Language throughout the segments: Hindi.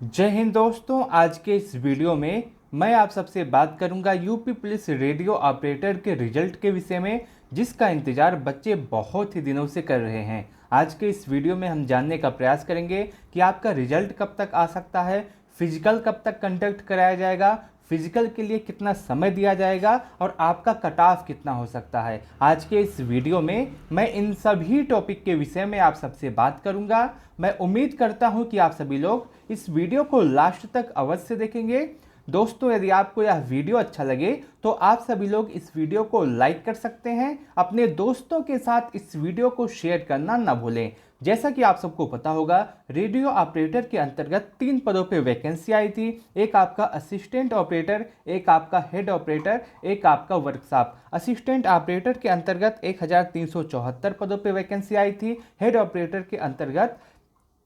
जय हिंद दोस्तों। आज के इस वीडियो में मैं आप सबसे बात करूंगा यूपी पुलिस रेडियो ऑपरेटर के रिजल्ट के विषय में, जिसका इंतजार बच्चे बहुत ही दिनों से कर रहे हैं। आज के इस वीडियो में हम जानने का प्रयास करेंगे कि आपका रिजल्ट कब तक आ सकता है, फिजिकल कब तक कंडक्ट कराया जाएगा, फिजिकल के लिए कितना समय दिया जाएगा और आपका कट ऑफ कितना हो सकता है। आज के इस वीडियो में मैं इन सभी टॉपिक के विषय में आप सबसे बात करूंगा। मैं उम्मीद करता हूं कि आप सभी लोग इस वीडियो को लास्ट तक अवश्य देखेंगे। दोस्तों, यदि आपको यह वीडियो अच्छा लगे तो आप सभी लोग इस वीडियो को लाइक कर सकते हैं। अपने दोस्तों के साथ इस वीडियो को शेयर करना ना भूलें। जैसा कि आप सबको पता होगा, रेडियो ऑपरेटर के अंतर्गत 3 पदों पे वैकेंसी आई थी। एक आपका असिस्टेंट ऑपरेटर, एक आपका हेड ऑपरेटर, एक आपका वर्कशॉप। असिस्टेंट ऑपरेटर के अंतर्गत 1374 पदों पे वैकेंसी आई थी। हेड ऑपरेटर के अंतर्गत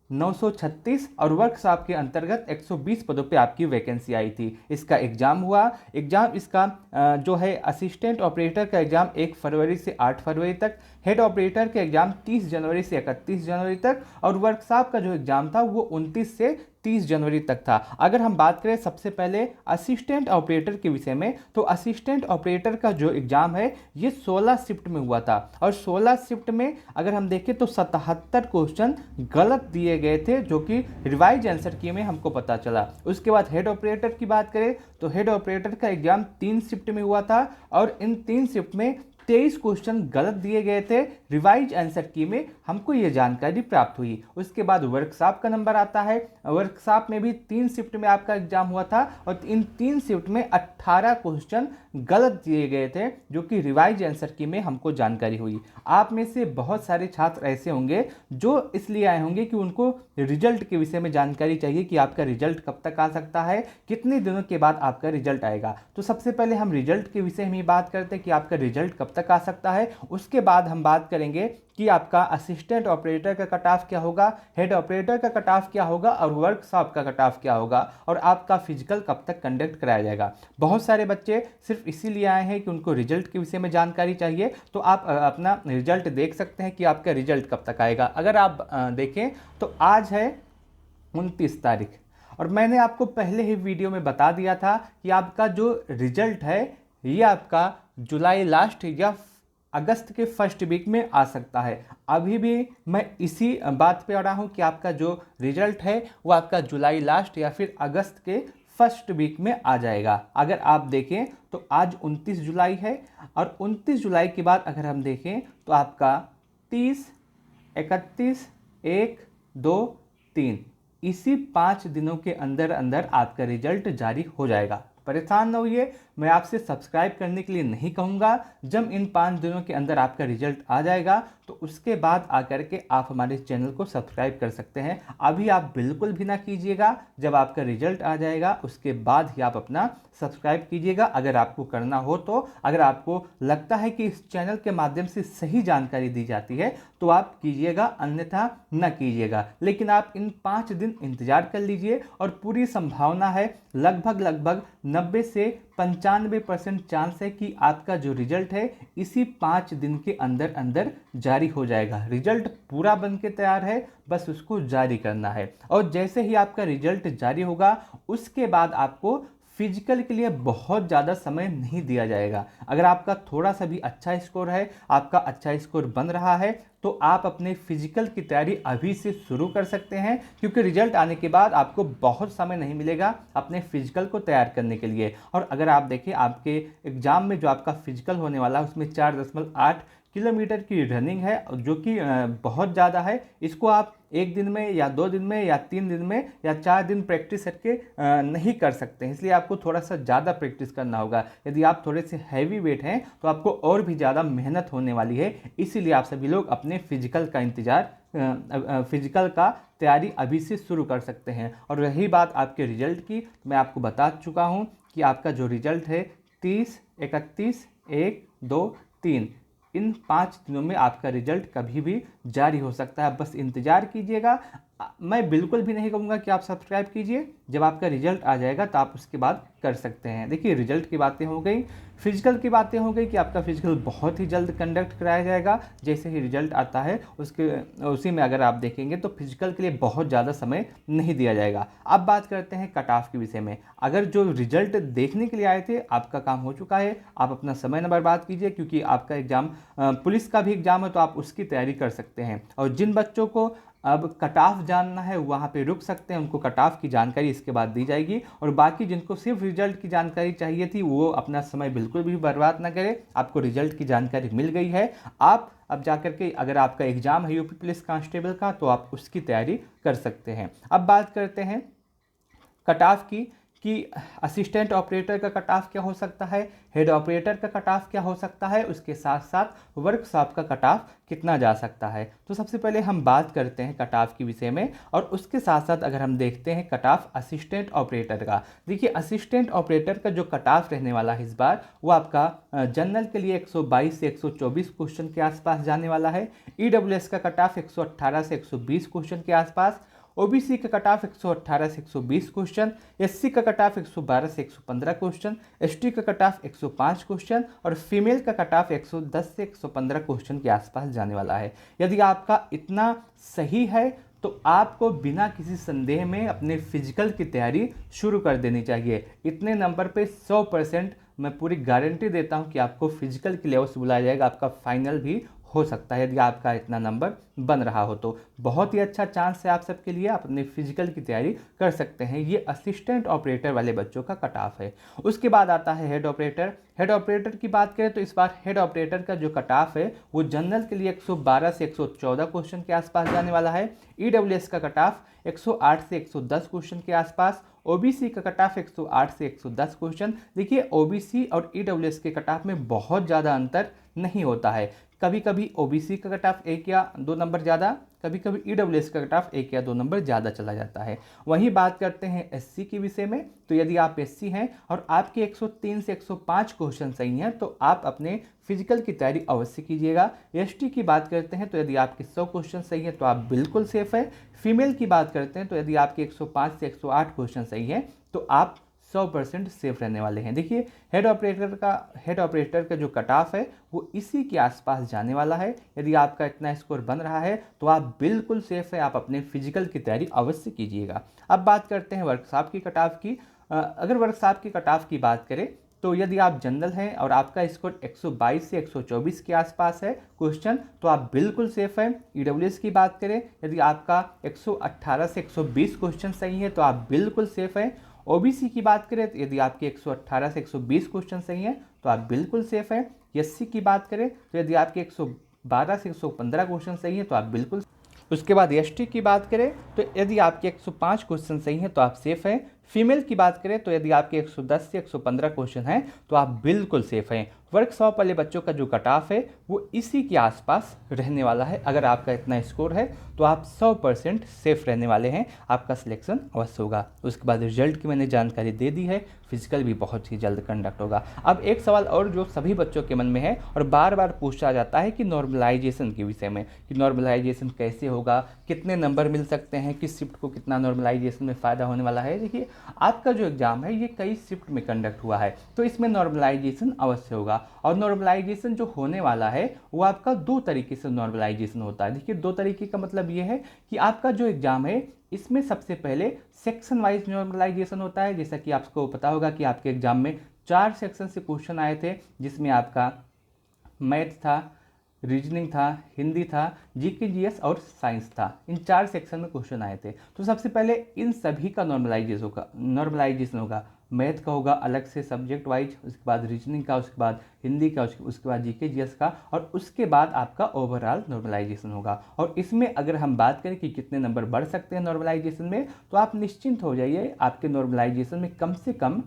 936 और वर्कशॉप के अंतर्गत 120 पदों पे आपकी वैकेंसी आई थी। इसका एग्ज़ाम हुआ। एग्ज़ाम इसका जो है असिस्टेंट ऑपरेटर का एग्ज़ाम 1 फरवरी से 8 फरवरी तक, हेड ऑपरेटर का एग्ज़ाम 30 जनवरी से 31 जनवरी तक और वर्कशॉप का जो एग्ज़ाम था वो 29 से 30 जनवरी तक था। अगर हम बात करें सबसे पहले असिस्टेंट ऑपरेटर के विषय में, तो असिस्टेंट ऑपरेटर का जो एग्ज़ाम है ये 16 शिफ्ट में हुआ था और 16 शिफ्ट में अगर हम देखें तो 77 क्वेश्चन गलत दिए गए थे, जो कि रिवाइज आंसर की में हमको पता चला। उसके बाद हेड ऑपरेटर की बात करें तो हेड ऑपरेटर का एग्ज़ाम 3 शिफ्ट में हुआ था और इन 3 शिफ्ट में 23 क्वेश्चन गलत दिए गए थे। रिवाइज आंसर की में हमको ये जानकारी प्राप्त हुई। उसके बाद वर्कशॉप का नंबर आता है। वर्कशॉप में भी 3 शिफ्ट में आपका एग्जाम हुआ था और इन 3 शिफ्ट में 18 क्वेश्चन गलत दिए गए थे, जो कि रिवाइज आंसर की में हमको जानकारी हुई। आप में से बहुत सारे छात्र ऐसे होंगे जो इसलिए आए होंगे कि उनको रिजल्ट के विषय में जानकारी चाहिए कि आपका रिजल्ट कब तक आ सकता है, कितने दिनों के बाद आपका रिजल्ट आएगा। तो सबसे पहले हम रिजल्ट के विषय में बात करते हैं कि आपका रिजल्ट कब तक आ सकता है। उसके बाद हम बात करेंगे कि आपका असिस्टेंट ऑपरेटर का कट ऑफ क्या होगा, हेड ऑपरेटर का कट ऑफ क्या होगा और वर्कशॉप का कट ऑफ क्या होगा और आपका फिजिकल कब तक कंडक्ट कराया जाएगा। बहुत सारे बच्चे सिर्फ इसीलिए आए हैं कि उनको रिजल्ट के विषय में जानकारी चाहिए, तो आप अपना रिजल्ट देख सकते हैं कि आपका रिजल्ट कब तक आएगा। अगर आप देखें तो आज है 29 तारीख और मैंने आपको पहले ही वीडियो में बता दिया था कि आपका जो रिजल्ट है ये आपका जुलाई लास्ट या अगस्त के फर्स्ट वीक में आ सकता है। अभी भी मैं इसी बात पे अड़ा हूँ कि आपका जो रिजल्ट है वो आपका जुलाई लास्ट या फिर अगस्त के फर्स्ट वीक में आ जाएगा। अगर आप देखें तो आज 29 जुलाई है और 29 जुलाई के बाद अगर हम देखें तो आपका 30, 31, 1, 2, 3 इसी 5 दिनों के अंदर अंदर आपका रिजल्ट जारी हो जाएगा। परेशान न होइए, मैं आपसे सब्सक्राइब करने के लिए नहीं कहूँगा। जब इन 5 दिनों के अंदर आपका रिजल्ट आ जाएगा तो उसके बाद आकर के आप हमारे चैनल को सब्सक्राइब कर सकते हैं। अभी आप बिल्कुल भी ना कीजिएगा, जब आपका रिजल्ट आ जाएगा उसके बाद ही आप अपना सब्सक्राइब कीजिएगा अगर आपको करना हो तो। अगर आपको लगता है कि इस चैनल के माध्यम से सही जानकारी दी जाती है तो आप कीजिएगा, अन्यथा न कीजिएगा। लेकिन आप इन 5 दिन इंतजार कर लीजिए और पूरी संभावना है, लगभग 90 से 95% चांस है कि आपका जो रिजल्ट है इसी 5 दिन के अंदर अंदर जारी हो जाएगा। रिजल्ट पूरा बन के तैयार है, बस उसको जारी करना है। और जैसे ही आपका रिजल्ट जारी होगा उसके बाद आपको फिजिकल के लिए बहुत ज़्यादा समय नहीं दिया जाएगा। अगर आपका थोड़ा सा भी अच्छा स्कोर है, आपका अच्छा स्कोर बन रहा है, तो आप अपने फिजिकल की तैयारी अभी से शुरू कर सकते हैं, क्योंकि रिजल्ट आने के बाद आपको बहुत समय नहीं मिलेगा अपने फिजिकल को तैयार करने के लिए। और अगर आप देखें आपके एग्ज़ाम में जो आपका फिजिकल होने वाला है उसमें 4.8 किलोमीटर की रनिंग है, जो कि बहुत ज़्यादा है। इसको आप 1 दिन में या 2 दिन में या 3 दिन में या 4 दिन प्रैक्टिस करके नहीं कर सकते हैं, इसलिए आपको थोड़ा सा ज़्यादा प्रैक्टिस करना होगा। यदि आप थोड़े से हैवी वेट हैं तो आपको और भी ज़्यादा मेहनत होने वाली है। इसीलिए आप सभी लोग अपने फिजिकल का फिजिकल का तैयारी अभी से शुरू कर सकते हैं। और रही बात आपके रिजल्ट की, मैं आपको बता चुका हूँ कि आपका जो रिजल्ट है 30, 31, 1, 2, 3 इन 5 दिनों में आपका रिजल्ट कभी भी जारी हो सकता है। बस इंतज़ार कीजिएगा। मैं बिल्कुल भी नहीं कहूँगा कि आप सब्सक्राइब कीजिए, जब आपका रिजल्ट आ जाएगा तो आप उसके बाद कर सकते हैं। देखिए, रिजल्ट की बातें हो गई, फिजिकल की बातें हो गई कि आपका फिजिकल बहुत ही जल्द कंडक्ट कराया जाएगा। जैसे ही रिजल्ट आता है उसी में अगर आप देखेंगे तो फिजिकल के लिए बहुत ज़्यादा समय नहीं दिया जाएगा। अब बात करते हैं कट ऑफ के विषय में। अगर जो रिजल्ट देखने के लिए आए थे, आपका काम हो चुका है, आप अपना समय न बर्बाद कीजिए, क्योंकि आपका एग्ज़ाम पुलिस का भी एग्ज़ाम है तो आप उसकी तैयारी कर सकते हैं। और जिन बच्चों को अब कट ऑफ जानना है वहाँ पे रुक सकते हैं, उनको कट ऑफ की जानकारी इसके बाद दी जाएगी। और बाकी जिनको सिर्फ रिजल्ट की जानकारी चाहिए थी, वो अपना समय बिल्कुल भी बर्बाद ना करें। आपको रिजल्ट की जानकारी मिल गई है, आप अब जाकर के अगर आपका एग्ज़ाम है यूपी पुलिस कांस्टेबल का तो आप उसकी तैयारी कर सकते हैं। अब बात करते हैं कट ऑफ की कि असिस्टेंट ऑपरेटर का कट ऑफ क्या हो सकता है, हेड ऑपरेटर का कट ऑफ क्या हो सकता है, उसके साथ साथ वर्कशॉप का कट ऑफ कितना जा सकता है। तो सबसे पहले हम बात करते हैं कट ऑफ के विषय में, और उसके साथ साथ अगर हम देखते हैं कट ऑफ असिस्टेंट ऑपरेटर का। देखिए, असिस्टेंट ऑपरेटर का जो कट ऑफ रहने वाला है इस बार, वो आपका जनरल के लिए 122 से 124 क्वेश्चन के आसपास जाने वाला है। ईडब्ल्यूएस का कट ऑफ 118 से 120 क्वेश्चन के आसपास, ओबीसी का कट ऑफ 118 से 120 क्वेश्चन, एससी का कट ऑफ 112 से 115 क्वेश्चन, एसटी का कट ऑफ 105 क्वेश्चन, और फीमेल का कट ऑफ 110 से 115 क्वेश्चन के आसपास जाने वाला है। यदि आपका इतना सही है तो आपको बिना किसी संदेह में अपने फिजिकल की तैयारी शुरू कर देनी चाहिए। इतने नंबर पे 100% मैं पूरी गारंटी देता हूं कि आपको फिजिकल के लिए अवश्य बुलाया जाएगा। आपका फाइनल भी हो सकता है यदि आपका इतना नंबर बन रहा हो तो। बहुत ही अच्छा चांस है आप सबके लिए, आप अपने फिजिकल की तैयारी कर सकते हैं। ये असिस्टेंट ऑपरेटर वाले बच्चों का कट ऑफ है। उसके बाद आता है हेड ऑपरेटर। हेड ऑपरेटर की बात करें तो इस बार हेड ऑपरेटर का जो कट ऑफ है वो जनरल के लिए 112 से 114 क्वेश्चन के आसपास जाने वाला है। ईडब्ल्यूएस का कट ऑफ 108 से 110 क्वेश्चन के आसपास, ओबीसी का कट ऑफ 108 से 110 क्वेश्चन। देखिए, ओबीसी और ईडब्ल्यूएस के कट ऑफ में बहुत ज़्यादा अंतर नहीं होता है। कभी कभी ओबीसी का कट ऑफ 1 या 2 नंबर ज़्यादा, कभी कभी ईडब्ल्यूएस का कट ऑफ 1 या 2 नंबर ज़्यादा चला जाता है। वहीं बात करते हैं एससी के विषय में, तो यदि आप एससी हैं और आपके 103 से 105 क्वेश्चन सही हैं तो आप अपने फिजिकल की तैयारी अवश्य कीजिएगा। एसटी की बात करते हैं तो यदि आपके 100 क्वेश्चन सही हैं तो आप बिल्कुल सेफ है। फीमेल की बात करते हैं तो यदि आपके 105 से 108 क्वेश्चन सही हैं तो आप 100% सेफ रहने वाले हैं। देखिए, हेड ऑपरेटर का जो कट ऑफ है वो इसी के आसपास जाने वाला है। यदि आपका इतना स्कोर बन रहा है तो आप बिल्कुल सेफ है, आप अपने फिजिकल की तैयारी अवश्य कीजिएगा। अब बात करते हैं वर्कशॉप की कट ऑफ की। अगर वर्कशॉप की कट ऑफ की बात करें तो यदि आप जनरल हैं और आपका स्कोर 122 से 124 के आसपास है क्वेश्चन तो आप बिल्कुल सेफ हैं। ईडब्ल्यूएस की बात करें, यदि आपका 118 से 120 क्वेश्चन सही है तो आप बिल्कुल सेफ हैं। ओबीसी की बात करें तो यदि आपके 118 से 120 क्वेश्चन सही हैं तो आप बिल्कुल सेफ हैं। एससी की बात करें तो यदि आपके 112 से 115 क्वेश्चन सही हैं तो आप बिल्कुल। उसके बाद एसटी की बात करें तो यदि आपके 105 क्वेश्चन सही हैं तो आप सेफ हैं। फीमेल की बात करें तो यदि आपके 110 से 115 क्वेश्चन हैं तो आप बिल्कुल सेफ हैं। वर्कशॉप वाले बच्चों का जो कट ऑफ है वो इसी के आसपास रहने वाला है। अगर आपका इतना स्कोर है तो आप 100% सेफ रहने वाले हैं, आपका सिलेक्शन अवश्य होगा। उसके बाद रिजल्ट की मैंने जानकारी दे दी है, फिजिकल भी बहुत ही जल्द कंडक्ट होगा। अब एक सवाल और जो सभी बच्चों के मन में है और बार बार पूछा जाता है कि नॉर्मलाइजेशन के विषय में, कि नॉर्मलाइजेशन कैसे होगा, कितने नंबर मिल सकते हैं, किस शिफ्ट को कितना नॉर्मलाइजेशन में फ़ायदा होने वाला है। देखिए, आपका जो एग्ज़ाम है ये कई शिफ्ट में कंडक्ट हुआ है तो इसमें नॉर्मलाइजेशन अवश्य होगा। और नॉर्मलाइजेशन जो होने वाला है वो आपका 2 तरीके से नॉर्मलाइजेशन होता है। देखिए, 2 तरीके का मतलब ये है कि आपका जो एग्ज़ाम है इसमें सबसे पहले सेक्शन वाइज नॉर्मलाइजेशन होता है। जैसा कि आपको पता होगा कि आपके एग्ज़ाम में 4 सेक्शन से क्वेश्चन आए थे, जिसमें आपका मैथ था, रीजनिंग था, हिंदी था, जीके जीएस और साइंस था। इन 4 सेक्शन में क्वेश्चन आए थे। तो सबसे पहले इन सभी का नॉर्मलाइजेशन होगा। मैथ का होगा अलग से सब्जेक्ट वाइज, उसके बाद रीजनिंग का, उसके बाद हिंदी का, उसके बाद जीके जीएस का, और उसके बाद आपका ओवरऑल नॉर्मलाइजेशन होगा। और इसमें अगर हम बात करें कि कितने नंबर बढ़ सकते हैं नॉर्मलाइजेशन में, तो आप निश्चिंत हो जाइए, आपके नॉर्मलाइजेशन में कम से कम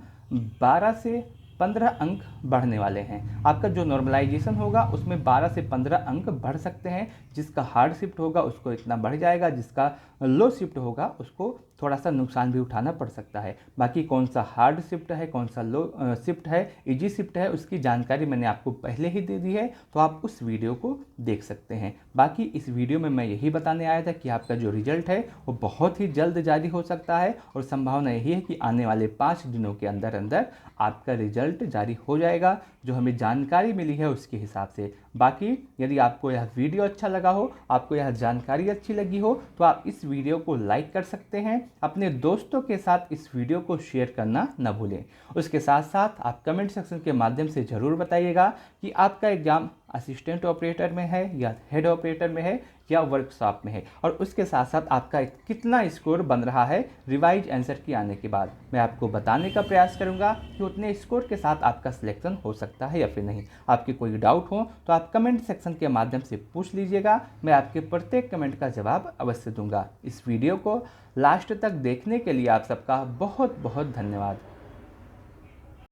12 से 15 अंक बढ़ने वाले हैं। आपका जो नॉर्मलाइजेशन होगा उसमें 12 से 15 अंक बढ़ सकते हैं। जिसका हार्ड शिफ्ट होगा उसको इतना बढ़ जाएगा, जिसका लो शिफ्ट होगा उसको थोड़ा सा नुकसान भी उठाना पड़ सकता है। बाकी कौन सा हार्ड शिफ्ट है, कौन सा लो शिफ्ट है, इजी शिफ्ट है, उसकी जानकारी मैंने आपको पहले ही दे दी है, तो आप उस वीडियो को देख सकते हैं। बाकी इस वीडियो में मैं यही बताने आया था कि आपका जो रिजल्ट है वो बहुत ही जल्द जारी हो सकता है और संभावना यही है कि आने वाले 5 दिनों के अंदर अंदर आपका रिजल्ट जारी हो जाएगा, जो हमें जानकारी मिली है उसके हिसाब से। बाकी यदि आपको यह वीडियो अच्छा लगा हो, आपको यह जानकारी अच्छी लगी हो, तो आप इस वीडियो को लाइक कर सकते हैं। अपने दोस्तों के साथ इस वीडियो को शेयर करना न भूलें। उसके साथ साथ आप कमेंट सेक्शन के माध्यम से ज़रूर बताइएगा कि आपका एग्ज़ाम असिस्टेंट ऑपरेटर में है या हेड ऑपरेटर में है या वर्कशॉप में है, और उसके साथ साथ आपका कितना स्कोर बन रहा है रिवाइज आंसर की आने के बाद। मैं आपको बताने का प्रयास करूंगा कि उतने स्कोर के साथ आपका सिलेक्शन हो सकता है या फिर नहीं। आपके कोई डाउट हो तो आप कमेंट सेक्शन के माध्यम से पूछ लीजिएगा, मैं आपके प्रत्येक कमेंट का जवाब अवश्य दूंगा। इस वीडियो को लास्ट तक देखने के लिए आप सबका बहुत बहुत धन्यवाद।